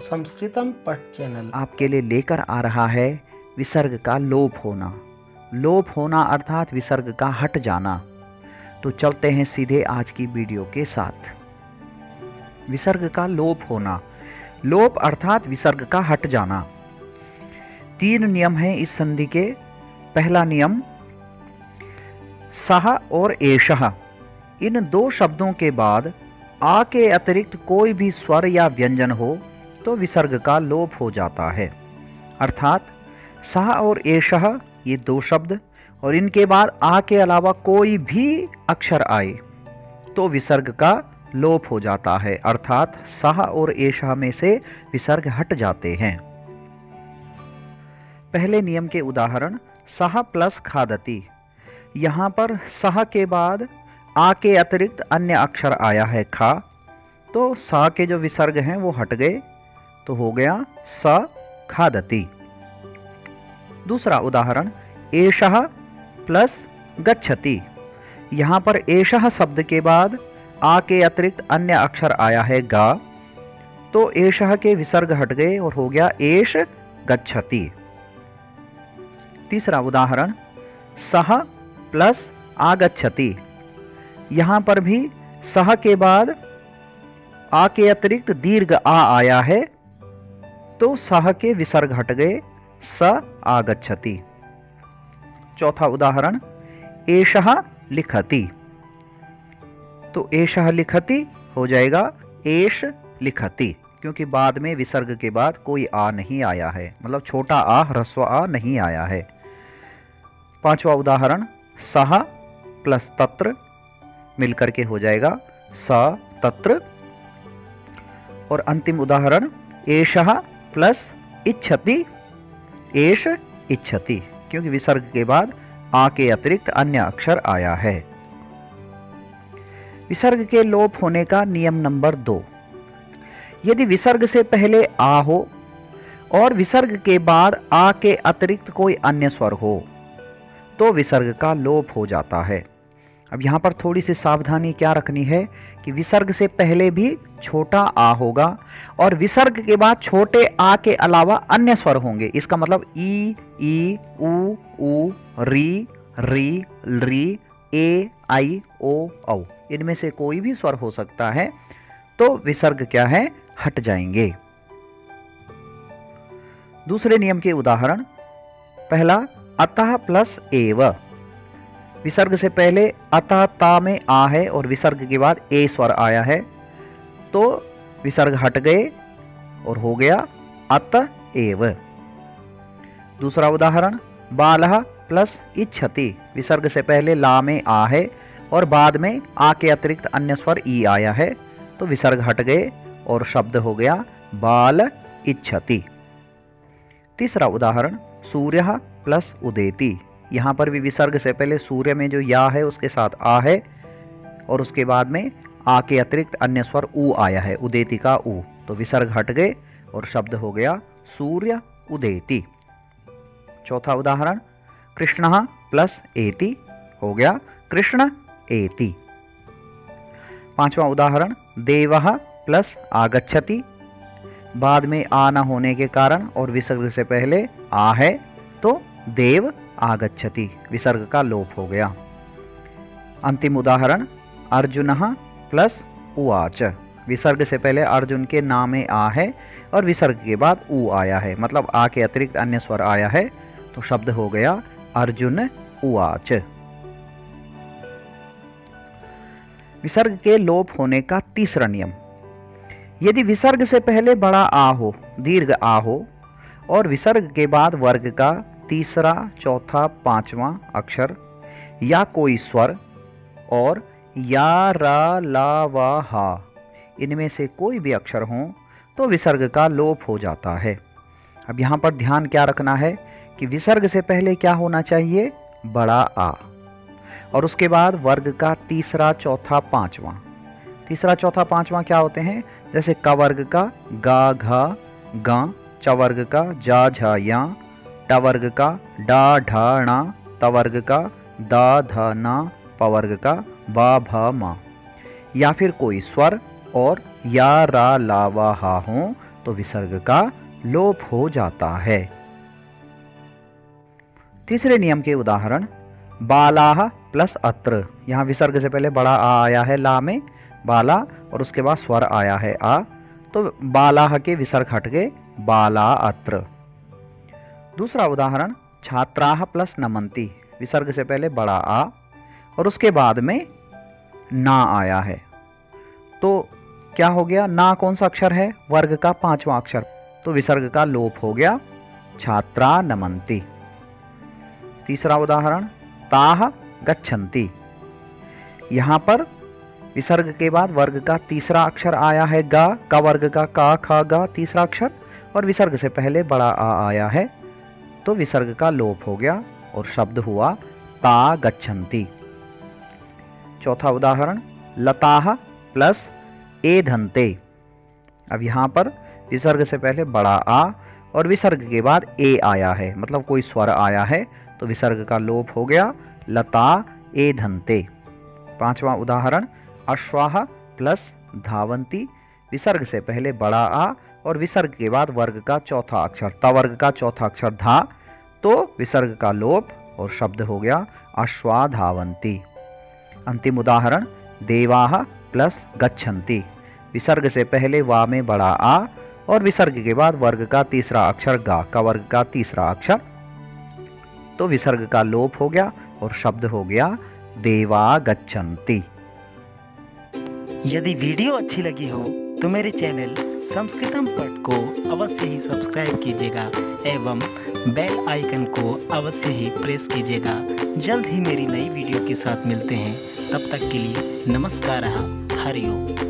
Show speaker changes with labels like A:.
A: संस्कृतम पठ चैनल
B: आपके लिए लेकर आ रहा है विसर्ग का लोप होना। लोप होना अर्थात विसर्ग का हट जाना। तो चलते हैं सीधे आज की वीडियो के साथ। विसर्ग का लोप होना। लोप अर्थात विसर्ग का हट जाना। 3 नियम हैं इस संधि के। पहला नियम, सह और एषः, इन 2 शब्दों के बाद आ के अतिरिक्त कोई भी स्वर या व्यंजन हो तो विसर्ग का लोप हो जाता है। अर्थात सह और एषः ये 2 शब्द और इनके बाद आ के अलावा कोई भी अक्षर आए तो विसर्ग का लोप हो जाता है। अर्थात सह और एषः में से विसर्ग हट जाते हैं। पहले नियम के उदाहरण, सह प्लस खादति। यहाँ पर सह के बाद आ के अतिरिक्त अन्य अक्षर आया है खा, तो सा के जो विसर्ग हैं वो हट गए, तो हो गया स खादति। दूसरा उदाहरण, एषः प्लस गच्छति। यहाँ पर एषः शब्द के बाद आ के अतिरिक्त अन्य अक्षर आया है गा, तो एषः के विसर्ग हट गए और हो गया एष गच्छति। तीसरा उदाहरण, सह प्लस आगच्छति। यहाँ पर भी सह के बाद आ के अतिरिक्त दीर्घ आ आया है, तो सह के विसर्ग हट गए, स आगच्छति। चौथा उदाहरण, एषः लिखति। तो एषः लिखति हो जाएगा एष लिखति, क्योंकि बाद में विसर्ग के बाद कोई आ नहीं आया है, मतलब छोटा आ ह्रस्व आ नहीं आया है। पांचवा उदाहरण, सह प्लस तत्र मिलकर के हो जाएगा स तत्र। और अंतिम उदाहरण, एषः प्लस इच्छति, एष इच्छति, क्योंकि विसर्ग के बाद आ के अतिरिक्त अन्य अक्षर आया है। विसर्ग के लोप होने का नियम नंबर 2, यदि विसर्ग से पहले आ हो और विसर्ग के बाद आ के अतिरिक्त कोई अन्य स्वर हो तो विसर्ग का लोप हो जाता है। अब यहाँ पर थोड़ी सी सावधानी क्या रखनी है कि विसर्ग से पहले भी छोटा आ होगा और विसर्ग के बाद छोटे आ के अलावा अन्य स्वर होंगे। इसका मतलब ई, ऊ, री, री, ए, आई, ओ, औ, इनमें से कोई भी स्वर हो सकता है, तो विसर्ग क्या है, हट जाएंगे। दूसरे नियम के उदाहरण, पहला, अतः प्लस एव। विसर्ग से पहले अतः ता में आ है और विसर्ग के बाद ए स्वर आया है, तो विसर्ग हट गए और हो गया अत एव। दूसरा उदाहरण, बालः प्लस इच्छति। विसर्ग से पहले ला में आ है और बाद में आ के अतिरिक्त अन्य स्वर ई आया है, तो विसर्ग हट गए और शब्द हो गया बाल इच्छति। तीसरा उदाहरण, सूर्यः प्लस उदेति। यहाँ पर भी विसर्ग से पहले सूर्य में जो या है उसके साथ आ है और उसके बाद में आ के अतिरिक्त अन्य स्वर ऊ आया है, उदेति का ऊ, तो विसर्ग हट गए और शब्द हो गया सूर्य उदेति। चौथा उदाहरण, कृष्णः प्लस एति, हो गया कृष्ण एति। पांचवा उदाहरण, देवः प्लस आगच्छति। बाद में आ न होने के कारण और विसर्ग से पहले आ है, तो देव आगच्छति, विसर्ग का लोप हो गया। अंतिम उदाहरण, अर्जुनः प्लस उवाच। विसर्ग से पहले अर्जुन के नाम में आ है और विसर्ग के बाद ऊ आया है, मतलब आ के अतिरिक्त अन्य स्वर आया है, तो शब्द हो गया अर्जुन उवाच। विसर्ग के लोप होने का तीसरा नियम, यदि विसर्ग से पहले बड़ा आ हो, दीर्घ आ हो और विसर्ग के बाद वर्ग का तीसरा, चौथा, पांचवा अक्षर या कोई स्वर और या, रा, ला, वा, हा, इनमें से कोई भी अक्षर हो तो विसर्ग का लोप हो जाता है। अब यहाँ पर ध्यान क्या रखना है कि विसर्ग से पहले क्या होना चाहिए, बड़ा आ, और उसके बाद वर्ग का तीसरा, चौथा, पांचवा। तीसरा, चौथा, पांचवा क्या होते हैं, जैसे क वर्ग का गा, घा, गा, च वर्ग का जा, झा, या, ट वर्ग का डा, ढा, णा, त वर्ग का दा, ध, ना, प वर्ग का बा, भा, मा। या फिर कोई स्वर और या, रा, ला, वा, हा हो तो विसर्ग का लोप हो जाता है। तीसरे नियम के उदाहरण, बालाह प्लस अत्र। यहाँ विसर्ग से पहले बड़ा आ आया है ला में, बाला, और उसके बाद स्वर आया है आ, तो बालाह के विसर्ग हट गए, बाला अत्र। दूसरा उदाहरण, छात्राह प्लस नमंती। विसर्ग से पहले बड़ा आ और उसके बाद में ना आया है, तो क्या हो गया, ना कौन सा अक्षर है, वर्ग का 5वां अक्षर, तो विसर्ग का लोप हो गया, छात्रा नमंती। तीसरा उदाहरण, ताह गच्छन्ति। यहाँ पर विसर्ग के बाद वर्ग का तीसरा अक्षर आया है गा, का वर्ग का का खा गा तीसरा अक्षर, और विसर्ग से पहले बड़ा आ आया है, तो विसर्ग का लोप हो गया और शब्द हुआ ता गच्छन्ति। चौथा उदाहरण, लताह प्लस ए धन्ते। अब यहाँ पर विसर्ग से पहले बड़ा आ और विसर्ग के बाद ए आया है, मतलब कोई स्वर आया है, तो विसर्ग का लोप हो गया, लता ए धन्ते। पांचवा उदाहरण, अश्वाह प्लस धावंती। विसर्ग से पहले बड़ा आ और विसर्ग के बाद वर्ग का चौथा अक्षर, ता वर्ग का चौथा अक्षर धा, तो विसर्ग का लोप और शब्द हो गया अश्वा धावंती। अंतिम उदाहरण, देवाह प्लस गच्छन्ति। विसर्ग से पहले वा में बड़ा आ और विसर्ग के बाद वर्ग का तीसरा अक्षर गा, का वर्ग का तीसरा अक्षर, तो विसर्ग का लोप हो गया और शब्द हो गया देवा गच्छन्ति।
A: यदि वीडियो अच्छी लगी हो तो मेरे चैनल संस्कृतम पठ को अवश्य ही सब्सक्राइब कीजिएगा एवं बेल आइकन को अवश्य ही प्रेस कीजिएगा। जल्द ही मेरी नई वीडियो के साथ मिलते हैं, तब तक के लिए नमस्कार, हरि ओम।